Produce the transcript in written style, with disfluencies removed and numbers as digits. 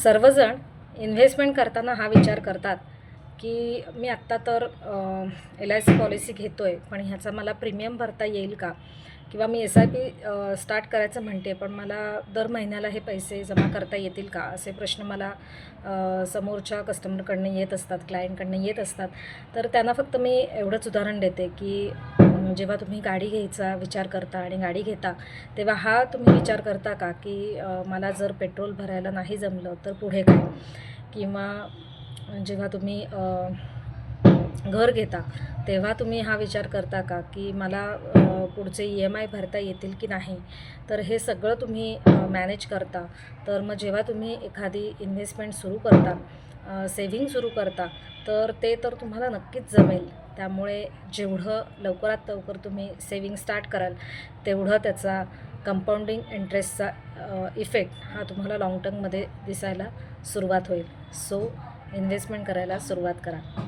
सर्वजण इन्व्हेस्टमेंट करताना हा विचार करतात की मी आत्ता तर LIC पॉलिसी घेतो आहे, पण ह्याचा मला प्रीमियम भरता येईल का? किंवा मी SIP स्टार्ट करायचं म्हणते, पण मला दर महिन्याला हे पैसे जमा करता येतील का? असे प्रश्न मला समोरच्या कस्टमरकडनं येत असतात, क्लायंटकडनं येत असतात. तर त्यांना फक्त मी एवढंच उदाहरण देते की जेव्हा तुम्ही गाडी घ्यायचा विचार करता आणि गाडी घेता, तेव्हा हा तुम्ही विचार करता का की मला जर पेट्रोल भरायला नाही जमलं तर पुढे काय? किंवा जेव्हा तुम्ही घर घेता तेव्हा तुम्ही हा विचार करता का की मला पुढचे EMI भरता येतील की नाही? तर हे सगळं तुम्ही मॅनेज करता. तर मग जेव्हा तुम्ही एखादी इन्व्हेस्टमेंट सुरू करता, सेव्हिंग सुरू करता, तर ते तर तुम्हाला नक्कीच जमेल. त्यामुळे जेवढं लवकरात लवकर तुम्ही सेव्हिंग स्टार्ट कराल, तेवढं त्याचा कंपाऊंडिंग इंटरेस्टचा इफेक्ट हा तुम्हाला लाँग टर्ममध्ये दिसायला सुरुवात होईल. सो इन्व्हेस्टमेंट करायला सुरुवात करा.